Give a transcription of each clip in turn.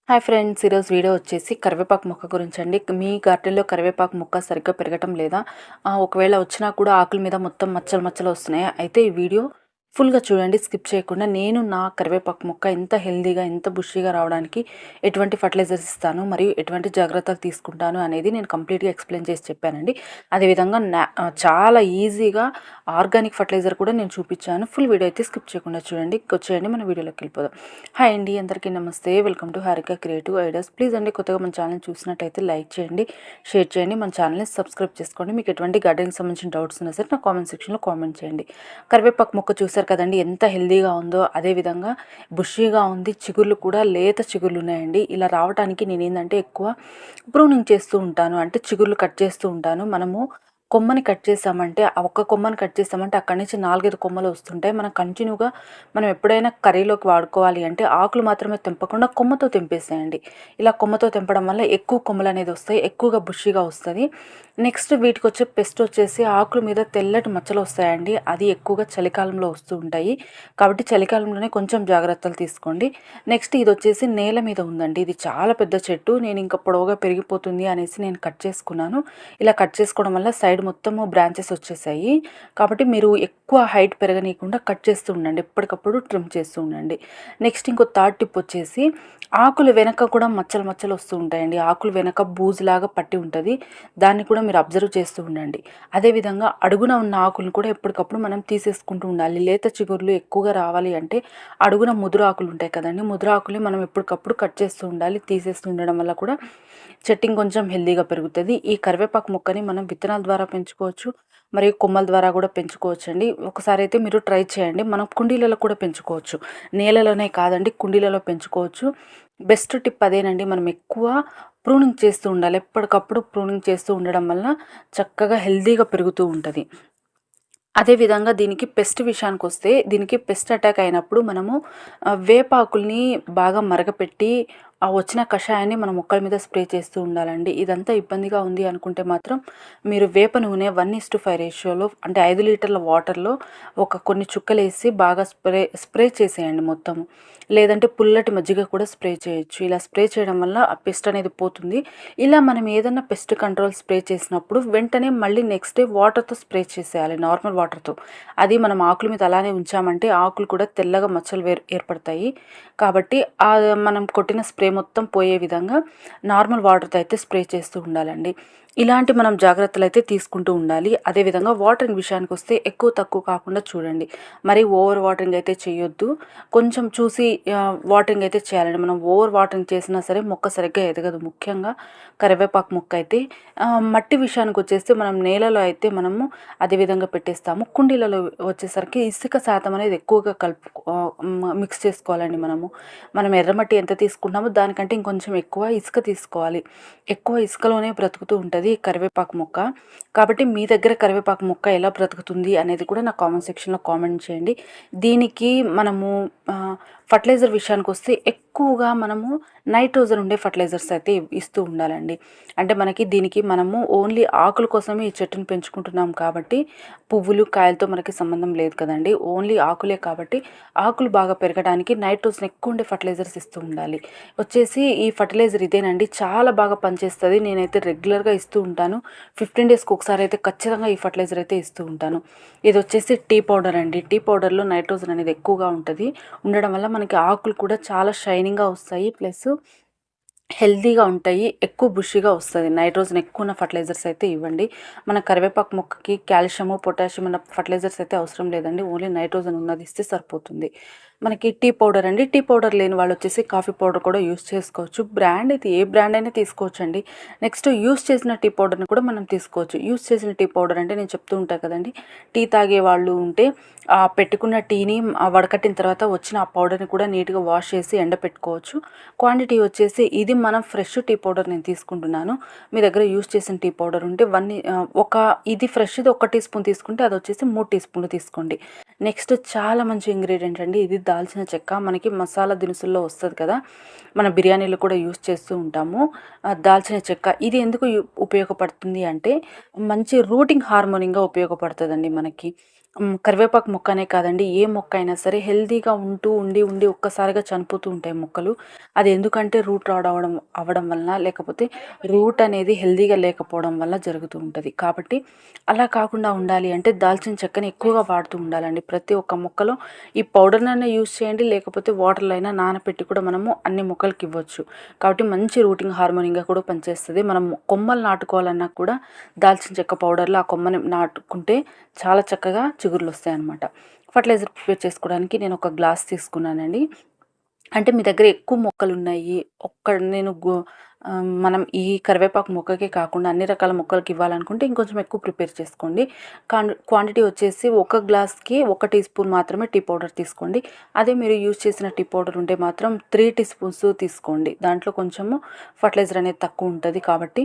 Hi friends, ఈరోజు video వచ్చేసి కరివేపాకు మొక్క గురించి అండి. మీ గార్డెన్లో కరివేపాకు మొక్క సరిగ్గా పెరగటం లేదా? ఒకవేళ వచ్చినా కూడా ఆకుల మీద మొత్తం మచ్చలు మచ్చలు వస్తున్నాయి. అయితే ఈ వీడియో ఫుల్గా చూడండి, స్కిప్ చేయకుండా. నేను నా కరివేపాకు మొక్క ఎంత హెల్దీగా, ఎంత బుషీగా రావడానికి ఎటువంటి ఫర్టిలైజర్స్ ఇస్తాను మరియు ఎటువంటి జాగ్రత్తలు తీసుకుంటాను అనేది నేను కంప్లీట్గా ఎక్స్ప్లెయిన్ చేసి చెప్పానండి. అదేవిధంగా చాలా ఈజీగా ఆర్గానిక్ ఫర్టిలైజర్ కూడా నేను చూపించాను. ఫుల్ వీడియో అయితే స్కిప్ చేయకుండా చూడండి. వచ్చేయండి, మన వీడియోలోకి వెళ్ళిపోదాం. హాయ్ అండి, అందరికీ నమస్తే. Welcome to Harika creative ideas. Please అండి, కొత్తగా మన ఛానల్ చూసినట్టయితే లైక్ చేయండి, షేర్ చేయండి, మన ఛానల్ని సబ్స్క్రైబ్ చేసుకోండి. మీకు ఎటువంటి గార్డెనింగ్ సంబంధించిన డౌట్స్ ఉన్నా సరే నా కామెంట్ సెక్షన్లో కామెంట్ చేయండి. కరివేపాకు మొక్క చూసారు కదండి, ఎంత హెల్దీగా ఉందో. అదేవిధంగా బుషీగా ఉంది, చిగుర్లు కూడా లేత చిగుర్లు ఉన్నాయండి. ఇలా రావడానికి నేను ఏంటంటే ఎక్కువ ప్రూనింగ్ చేస్తూ ఉంటాను, అంటే చిగుర్లు కట్ చేస్తూ ఉంటాను. మనము కొమ్మని కట్ చేసామంటే, ఆ ఒక్క కొమ్మని కట్ చేసామంటే అక్కడి నుంచి 4-5 కొమ్మలు వస్తుంటాయి. మనం కంటిన్యూగా మనం ఎప్పుడైనా కర్రీలోకి వాడుకోవాలి అంటే ఆకులు మాత్రమే తెంపకుండా కొమ్మతో తెంపేసేయండి. ఇలా కొమ్మతో తెంపడం వల్ల ఎక్కువ కొమ్మలు అనేది వస్తాయి, ఎక్కువగా బుషిగా వస్తుంది. నెక్స్ట్ వీటికి వచ్చే పెస్ట్ వచ్చేసి ఆకుల మీద తెల్లటి మచ్చలు వస్తాయండి. అది ఎక్కువగా చలికాలంలో వస్తూ ఉంటాయి, కాబట్టి చలికాలంలోనే కొంచెం జాగ్రత్తలు తీసుకోండి. నెక్స్ట్ ఇది వచ్చేసి నేల మీద ఉందండి. ఇది చాలా పెద్ద చెట్టు. నేను ఇంకా పొడవుగా పెరిగిపోతుంది అనేసి నేను కట్ చేసుకున్నాను. ఇలా కట్ చేసుకోవడం వల్ల సైడ్ మొత్తము బ్రాంచెస్ వచ్చేసాయి. కాబట్టి మీరు ఎక్కువ హైట్ పెరగనీయకుండా కట్ చేస్తూ ఉండండి, ఎప్పటికప్పుడు ట్రిమ్ చేస్తూ ఉండండి. నెక్స్ట్ ఇంకో థర్డ్ టిప్ వచ్చేసి ఆకులు వెనక కూడా మచ్చలు మచ్చలు వస్తూ ఉంటాయండి. ఆకులు వెనక బూజులాగా పట్టి ఉంటుంది, దాన్ని కూడా మీరు అబ్జర్వ్ చేస్తూ ఉండండి. అదేవిధంగా అడుగున ఉన్న ఆకులను కూడా ఎప్పటికప్పుడు మనం తీసేసుకుంటూ ఉండాలి. లేత చిగుర్లు ఎక్కువగా రావాలి అంటే అడుగున ముదురు ఆకులు ఉంటాయి కదండి, ముదురు ఆకులు మనం ఎప్పటికప్పుడు కట్ చేస్తూ ఉండాలి. తీసేస్తూ ఉండడం వల్ల కూడా చెట్టింగ్ కొంచెం హెల్దీగా పెరుగుతుంది. ఈ కరివేపాకు మొక్కని మనం విత్తనాల ద్వారా పెంచుకోవచ్చు మరియు కొమ్మల ద్వారా కూడా పెంచుకోవచ్చు అండి. ఒకసారి అయితే మీరు ట్రై చేయండి. మనం కుండీలలో కూడా పెంచుకోవచ్చు, నేలలోనే కాదండి, కుండీలలో పెంచుకోవచ్చు. బెస్ట్ టిప్ అదేనండి. మనం ఎక్కువ ప్రూనింగ్ చేస్తూ ఉండాలి, ఎప్పటికప్పుడు ప్రూనింగ్ చేస్తూ ఉండడం వల్ల చక్కగా హెల్దీగా పెరుగుతూ ఉంటుంది. అదేవిధంగా దీనికి పెస్ట్ విషయానికి వస్తే, దీనికి పెస్ట్ అటాక్ అయినప్పుడు మనము వేపాకుల్ని బాగా మరగపెట్టి ఆ వచ్చిన కషాయాన్ని మన మొక్కల మీద స్ప్రే చేస్తూ ఉండాలండి. ఇదంతా ఇబ్బందిగా ఉంది అనుకుంటే మాత్రం మీరు వేప నూనె 1:5 రేషియోలో, అంటే 5 లీటర్ల వాటర్లో కొన్ని చుక్కలు వేసి బాగా స్ప్రే చేసేయండి మొత్తము. లేదంటే పుల్లటి మజ్జిగ కూడా స్ప్రే చేయొచ్చు. ఇలా స్ప్రే చేయడం వల్ల ఆ పెస్ట్ అనేది పోతుంది. ఇలా మనం ఏదన్నా పెస్ట్ కంట్రోల్ స్ప్రే చేసినప్పుడు వెంటనే మళ్ళీ నెక్స్ట్ డే వాటర్తో స్ప్రే చేసేయాలి, నార్మల్ వాటర్తో. అది మనం ఆకుల మీద అలానే ఉంచామంటే ఆకులు కూడా తెల్లగా మచ్చలు ఏర్పడతాయి. కాబట్టి మనం కొట్టిన స్ప్రే మొత్తం పోయే విధంగా నార్మల్ వాటర్తో అయితే స్ప్రే చేస్తూ ఉండాలండి. ఇలాంటి మనం జాగ్రత్తలు అయితే తీసుకుంటూ ఉండాలి. అదేవిధంగా వాటరింగ్ విషయానికి వస్తే ఎక్కువ తక్కువ కాకుండా చూడండి, మరి ఓవర్ వాటరింగ్ అయితే చేయొద్దు. కొంచెం చూసి వాటరింగ్ అయితే చేయాలండి. మనం ఓవర్ వాటరింగ్ చేసినా సరే మొక్క సరిగ్గా ఎదగదు, ముఖ్యంగా కరివేపాకు మొక్క అయితే. మట్టి విషయానికి వచ్చేస్తే మనం నేలలో అయితే మనము అదేవిధంగా పెట్టేస్తాము. కుండీలలో వచ్చేసరికి ఇసుక శాతం అనేది ఎక్కువగా మిక్స్ చేసుకోవాలండి. మనం ఎర్రమట్టి ఎంత తీసుకుంటామో దానికంటే ఇంకొంచెం ఎక్కువ ఇసుక తీసుకోవాలి. ఎక్కువ ఇసుకలోనే బ్రతుకుతూ ఉంటుంది కరివేపాకు మొక్క. కాబట్టి మీ దగ్గర కరివేపాకు మొక్క ఎలా బ్రతుకుతుంది అనేది కూడా నా కామెంట్ సెక్షన్లో కామెంట్ చేయండి. దీనికి మనము ఫర్టిలైజర్ విషయానికి వస్తే ఎక్కువగా మనము నైట్రోజన్ ఉండే ఫర్టిలైజర్స్ అయితే ఇస్తూ ఉండాలండి. అంటే దీనికి మనము ఓన్లీ ఆకుల కోసమే ఈ చెట్టును పెంచుకుంటున్నాం కాబట్టి పువ్వులు కాయలతో మనకి సంబంధం లేదు కదండి, ఓన్లీ ఆకులే. కాబట్టి ఆకులు బాగా పెరగడానికి నైట్రోజన్ ఎక్కువ ఉండే ఫర్టిలైజర్స్ ఇస్తూ ఉండాలి. వచ్చేసి ఈ ఫర్టిలైజర్ ఇదేనండి, చాలా బాగా పనిచేస్తుంది. నేనైతే రెగ్యులర్గా ఇస్తూ ఉంటాను. 15 డేస్కి ఒకసారి అయితే ఖచ్చితంగా ఈ ఫర్టిలైజర్ అయితే ఇస్తూ ఉంటాను. ఇది వచ్చేసి టీ పౌడర్ అండి. టీ పౌడర్లో నైట్రోజన్ అనేది ఎక్కువగా ఉండడం వల్ల మనకి ఆకులు కూడా చాలా షైనింగ్గా వస్తాయి, ప్లస్ హెల్తీగా ఉంటాయి, ఎక్కువ బుషిగా వస్తుంది. నైట్రోజన్ ఎక్కువ ఉన్న ఫర్టిలైజర్స్ అయితే ఇవ్వండి. మన కరివేపాకు మొక్కకి కాల్షియము పొటాషియం ఉన్న ఫర్టిలైజర్స్ అయితే అవసరం లేదండి, ఓన్లీ నైట్రోజన్ ఉన్నది ఇస్తే సరిపోతుంది. మనకి టీ పౌడర్ అండి. టీ పౌడర్ లేని వాళ్ళు వచ్చేసి కాఫీ పౌడర్ కూడా యూస్ చేసుకోవచ్చు. బ్రాండ్ ఇది ఏ బ్రాండ్ అయినా తీసుకోవచ్చు అండి. నెక్స్ట్ యూస్ చేసిన టీ పౌడర్ని కూడా మనం తీసుకోవచ్చు. యూస్ చేసిన టీ పౌడర్ అంటే నేను చెప్తూ ఉంటాను కదండి, టీ తాగే వాళ్ళు ఉంటే పెట్టుకున్న టీని వడకట్టిన తర్వాత వచ్చిన ఆ పౌడర్ని కూడా నీట్గా వాష్ చేసి ఎండపెట్టుకోవచ్చు. క్వాంటిటీ వచ్చేసి ఇది మనం ఫ్రెష్ టీ పౌడర్ నేను తీసుకుంటున్నాను. మీ దగ్గర యూస్ చేసిన టీ పౌడర్ ఉంటే ఇది ఫ్రెష్ది 1 టీ స్పూన్ తీసుకుంటే అది వచ్చేసి 3 టీ స్పూన్లు తీసుకోండి. నెక్స్ట్ చాలా మంచి ఇంగ్రీడియంట్ అండి, ఇది దాల్చిన చెక్క. మనకి మసాలా దినుసుల్లో వస్తుంది కదా, మన బిర్యానీలో కూడా యూస్ చేస్తూ ఉంటాము దాల్చిన చెక్క. ఇది ఎందుకు ఉపయోగపడుతుంది అంటే మంచి రూటింగ్ హార్మోనింగ్గా ఉపయోగపడుతుందండి మనకి. కరివేపాకు మొక్క అనే కాదండి, ఏ మొక్క అయినా సరే హెల్తీగా ఉండి ఒక్కసారిగా చనిపోతూ ఉంటాయి మొక్కలు. అది ఎందుకంటే రూట్ రాడ్ అవ్వడం వలన, లేకపోతే రూట్ అనేది హెల్తీగా లేకపోవడం వల్ల జరుగుతూ ఉంటది. కాబట్టి అలా కాకుండా ఉండాలి అంటే దాల్చిన చెక్కని ఎక్కువగా వాడుతూ ఉండాలండి. ప్రతి ఒక్క మొక్కలో ఈ పౌడర్‌నైనా యూజ్ చేయండి, లేకపోతే వాటర్‌లో అయినా నానపెట్టి కూడా మనము అన్ని మొక్కలకి ఇవ్వచ్చు. కాబట్టి మంచి రూటింగ్ హార్మోనింగ్‌గా కూడా పనిచేస్తది. మనం కొమ్మలు నాటుకోవాలన్నా కూడా దాల్చిన చెక్క పౌడర్‌లో ఆ కొమ్మని నాటుకుంటే చాలా చక్కగా చిగుర్లొస్తాయన్నమాట. ఫర్టిలైజర్ ప్రిపేర్ చేసుకోవడానికి నేను ఒక గ్లాస్ తీసుకున్నానండి. అంటే మీ దగ్గర ఎక్కువ మొక్కలున్నాయి, మనం ఈ కరివేపాకు మొక్కకే కాకుండా అన్ని రకాల మొక్కలకి ఇవ్వాలనుకుంటే ఇంకొంచెం ఎక్కువ ప్రిపేర్ చేసుకోండి. క్వాంటిటీ వచ్చేసి ఒక గ్లాస్‌కి 1 టీ స్పూన్ మాత్రమే టీ పౌడర్ తీసుకోండి. అదే మీరు యూజ్ చేసిన టీ పౌడర్ ఉంటే మాత్రం 3 టీ స్పూన్స్ తీసుకోండి. దాంట్లో కొంచెము ఫర్టిలైజర్ అనేది తక్కువ ఉంటది కాబట్టి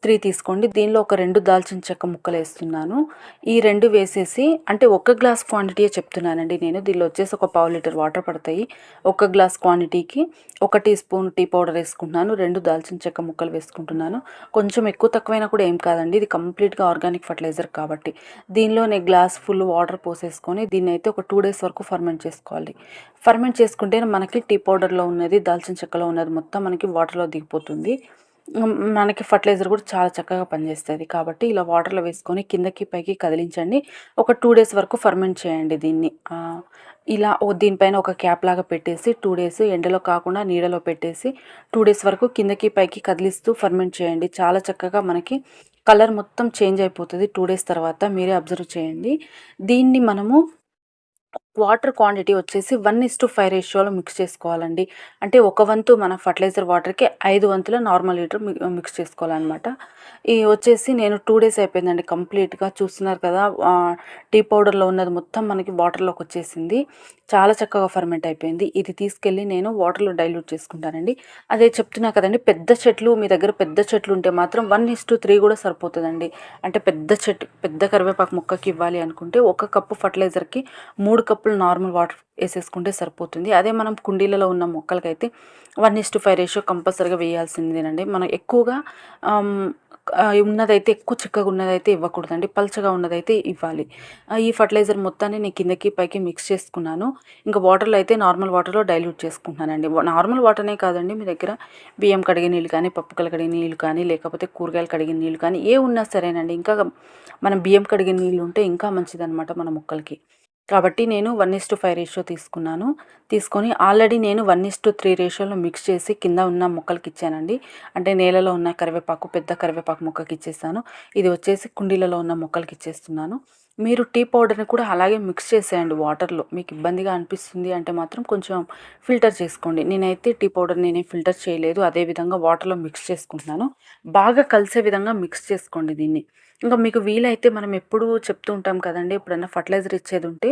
3 తీసుకోండి. దీనిలో ఒక 2 దాల్చిన చెక్క ముక్కలేస్తున్నాను. ఈ 2 వేసేసి, అంటే ఒక గ్లాస్ క్వాంటిటీయే చెప్తున్నానండి నేను. దీనిలో వచ్చేసి ఒక పావు లీటర్ వాటర్ పడతాయి. ఒక గ్లాస్ క్వాంటిటీకి 1 టీ స్పూన్ టీ పౌడర్ వేసుకుంటున్నాను. 2 దాల్చిన చెక్క ముక్కలు వేసుకుంటున్నాను. కొంచెం ఎక్కువ తక్కువైనా కూడా ఏం కాదండి. ఇది కంప్లీట్‌గా ఆర్గానిక్ ఫర్టిలైజర్ కాబట్టి. దీనిలోనే గ్లాస్ ఫుల్ వాటర్ పోసేసుకొని దీన్నైతే ఒక 2 డేస్ వరకు ఫర్మెంట్ చేసుకోవాలి. ఫర్మెంట్ చేసుకుంటే మనకి టీ పౌడర్‌లో ఉన్నది, దాల్చిన చెక్కలో ఉన్నది మొత్తం మనకి వాటర్‌లో దిగిపోతుంది. మనకి ఫర్టిలైజర్ కూడా చాలా చక్కగా పనిచేస్తది. కాబట్టి ఇలా వాటర్‌లో వేసుకొని కిందకి పైకి కదిలించండి. ఒక 2 డేస్ వరకు ఫర్మెంట్ చేయండి దీన్ని. ఇలా దీనిపైన ఒక క్యాప్ లాగా పెట్టేసి 2 డేస్ ఎండలో కాకుండా నీడలో పెట్టేసి 2 డేస్ వరకు కిందకి పైకి కదిలిస్తూ ఫర్మెంట్ చేయండి. చాలా చక్కగా మనకి కలర్ మొత్తం చేంజ్ అయిపోతది 2 డేస్ తర్వాత. మీరే అబ్జర్వ్ చేయండి. దీన్ని మనము వాటర్ క్వాంటిటీ వచ్చేసి 1:5 రేషియోలో మిక్స్ చేసుకోవాలండి. అంటే ఒక వంతు మన ఫర్టిలైజర్ వాటర్‌కి 5 వంతుల నార్మల్ లీటర్ మిక్స్ చేసుకోవాలనమాట. ఈ వచ్చేసి నేను 2 డేస్ అయిపోయిందండి కంప్లీట్‌గా. చూస్తున్నారు కదా! టీ పౌడర్‌లో ఉన్నది మొత్తం మనకి వాటర్‌లోకి వచ్చేసింది. చాలా చక్కగా ఫర్మెంట్ అయిపోయింది. ఇది తీసుకెళ్ళి నేను వాటర్‌లో డైల్యూట్ చేసుకుంటానండి. అదే చెప్తున్నా కదండీ, మీ దగ్గర పెద్ద చెట్లు ఉంటే మాత్రం 1:3 కూడా సరిపోతదండి. అంటే పెద్ద కరివేపాకు మొక్కకి ఇవ్వాలి అనుకుంటే 1 కప్పు ఫర్టిలైజర్‌కి 3 కప్పులు నార్మల్ వాటర్ ఏసేసుకుంటే సరిపోతుంది. అదే మనం కుండీలలో ఉన్న మొక్కలకైతే 1:5 రేషియో కంపల్సరీగా వేయాల్సిందేనండి. మనం ఎక్కువగా ఉన్నదైతే ఎక్కువ చిక్కగా ఉన్నదైతే ఇవ్వకూడదండి. పల్చగా ఉన్నదైతే ఇవ్వాలి. ఈ ఫర్టిలైజర్ మొత్తాన్ని నేను కిందకి పైకి మిక్స్ చేసుకున్నాను. ఇంకా వాటర్‌లో అయితే నార్మల్ వాటర్‌లో డైల్యూట్ చేసుకుంటున్నానండి. నార్మల్ వాటర్‌నే కాదండి, మీ దగ్గర బియ్యం కడిగే నీళ్ళు కానీ, పప్పుకలు కడిగే నీళ్ళు కానీ, లేకపోతే కూరగాయలు కడిగే నీళ్ళు కానీ ఏ ఉన్నా సరేనండి. ఇంకా మనం బియ్యం కడిగే నీళ్ళు ఉంటే ఇంకా మంచిదనమాట మన మొక్కలకి. కాబట్టి నేను 1:5 రేషియో తీసుకున్నాను. తీసుకొని ఆల్రెడీ నేను 1:3 రేషియోలో మిక్స్ చేసి కింద ఉన్న మొక్కలకి ఇచ్చానండి. అంటే నేలలో ఉన్న పెద్ద కరివేపాకు మొక్కకి ఇచ్చేసాను. ఇది వచ్చేసి కుండీలలో ఉన్న మొక్కలకి ఇచ్చేస్తున్నాను. మీరు టీ పౌడర్‌ని కూడా అలాగే మిక్స్ చేసేయండి వాటర్‌లో. మీకు ఇబ్బందిగా అనిపిస్తుంది అంటే మాత్రం కొంచెం ఫిల్టర్ చేసుకోండి. నేనైతే టీ పౌడర్ నేనేం ఫిల్టర్ చేయలేదు. అదే విధంగా వాటర్‌లో మిక్స్ చేసుకుంటున్నాను. బాగా కలిసే విధంగా మిక్స్ చేసుకోండి దీన్ని. ఇంకా మీకు వీలైతే మనం ఎప్పుడూ చెప్తూ ఉంటాం కదండీ, ఎప్పుడన్నా ఫర్టిలైజర్ ఇచ్చేది ఉంటే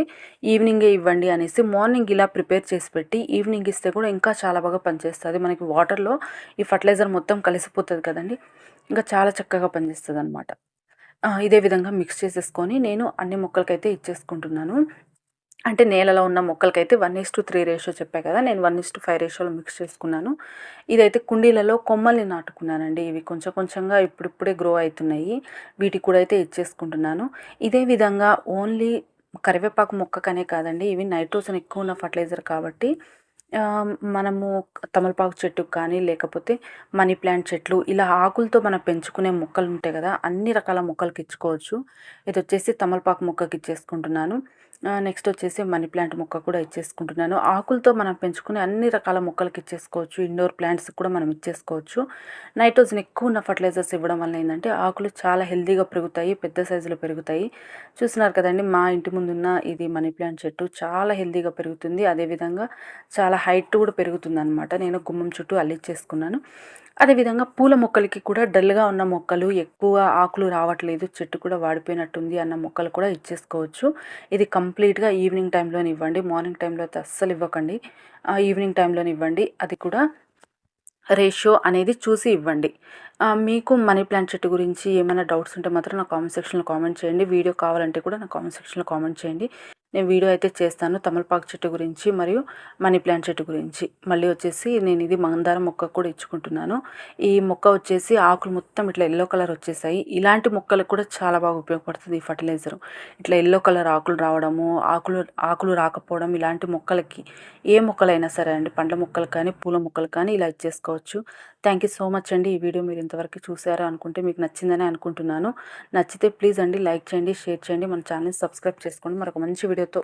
ఈవినింగే ఇవ్వండి అనేసి. మార్నింగ్ ఇలా ప్రిపేర్ చేసి పెట్టి ఈవినింగ్ ఇస్తే కూడా ఇంకా చాలా బాగా పనిచేస్తది. మనకి వాటర్‌లో ఈ ఫర్టిలైజర్ మొత్తం కలిసిపోతది కదండీ! ఇంకా చాలా చక్కగా పనిచేస్తదనమాట. ఇదే విధంగా మిక్స్ చేసేసుకొని నేను అన్ని మొక్కలకైతే ఇచ్చేసుకుంటున్నాను. అంటే నేలలో ఉన్న మొక్కలకైతే 1:3 రేషియో చెప్పా కదా! నేను 1:5 రేషియోలో మిక్స్ చేసుకున్నాను. ఇదైతే కుండీలలో కొమ్మల్ని నాటుకున్నానండి. ఇవి కొంచెం కొంచెంగా ఇప్పుడిప్పుడే గ్రో అయితున్నాయి. వీటికి కూడా అయితే ఇచ్చేసుకుంటున్నాను. ఇదే విధంగా ఓన్లీ కరివేపాకు మొక్కకనే కాదండి, ఇవి నైట్రోజన్ ఎక్కువ ఉన్న ఫర్టిలైజర్ కాబట్టి మనము తమలపాకు చెట్టుకు కానీ, లేకపోతే మనీ ప్లాంట్ చెట్లు ఇలా ఆకులతో మనం పెంచుకునే మొక్కలు ఉంటాయి కదా! అన్ని రకాల మొక్కలకి ఇచ్చుకోవచ్చు. ఇదొచ్చేసి తమలపాకు మొక్కకి ఇచ్చేసుకుంటున్నాను. నెక్స్ట్ వచ్చేసి మనీ ప్లాంట్ మొక్క కూడా ఇచ్చేసుకుంటున్నాను. ఆకులతో మనం పెంచుకునే అన్ని రకాల మొక్కలకి ఇచ్చేసుకోవచ్చు. ఇండోర్ ప్లాంట్స్‌కి కూడా మనం ఇచ్చేసుకోవచ్చు. నైట్రోజన్ ఎక్కువ ఉన్న ఫర్టిలైజర్స్ ఇవ్వడం వల్ల ఏందంటే ఆకులు చాలా హెల్తీగా పెరుగుతాయి. పెద్ద సైజులో పెరుగుతాయి. చూస్తున్నారు కదండీ! మా ఇంటి ముందున్న ఇది మనీ ప్లాంట్ చెట్టు చాలా హెల్తీగా పెరుగుతుంది. అదేవిధంగా చాలా హైట్ కూడా పెరుగుతుందనమాట. నేను గుమ్మం చుట్టూ అల్లిచ్చేసుకున్నాను. అదేవిధంగా పూల మొక్కలకి కూడా డల్‌గా ఉన్న మొక్కలు, ఎక్కువ ఆకులు రావట్లేదు, చెట్టు కూడా వాడిపోయినట్టుంది అన్న మొక్కలు కూడా ఇచ్చేసుకోవచ్చు. ఇది కంప్లీట్‌గా ఈవినింగ్ టైంలోనే ఇవ్వండి. మార్నింగ్ టైంలో అయితే అస్సలు ఇవ్వకండి. ఈవినింగ్ టైంలోనే ఇవ్వండి. అది కూడా రేషియో అనేది చూసి ఇవ్వండి. మీకు మనీ ప్లాంట్ చెట్టు గురించి ఏమైనా డౌట్స్ ఉంటే మాత్రం నా కామెంట్ సెక్షన్‌లో కామెంట్ చేయండి. వీడియో కావాలంటే కూడా నా కామెంట్ సెక్షన్‌లో కామెంట్ చేయండి. నేను వీడియో అయితే చేస్తాను తమలపాకు చెట్టు గురించి మరియు మనీ ప్లాంట్ చెట్టు గురించి. మళ్ళీ వచ్చేసి నేను ఇది మందారం మొక్క కూడా ఇచ్చుకుంటున్నాను. ఈ మొక్క వచ్చేసి ఆకులు మొత్తం ఇట్లా యెల్లో కలర్ వచ్చేసాయి. ఇలాంటి మొక్కలకు కూడా చాలా బాగా ఉపయోగపడుతుంది ఈ ఫర్టిలైజర్. ఇట్లా యెల్లో కలర్ ఆకులు రావడము, ఆకులు రాకపోవడం, ఇలాంటి మొక్కలకి ఏ మొక్కలైనా సరే అండి, పండ్ల మొక్కలు కానీ పూల మొక్కలు కానీ ఇలా ఇచ్చేసుకోవచ్చు. థ్యాంక్ యూ సో మచ్ అండి. ఈ వీడియో మీరు ఇంతవరకు చూసారా అనుకుంటే మీకు నచ్చిందని అనుకుంటున్నాను. నచ్చితే ప్లీజ్ అండి లైక్ చేయండి, షేర్ చేయండి, మన ఛానల్ని సబ్స్క్రైబ్ చేసుకోండి. మరొక మంచి వీడియో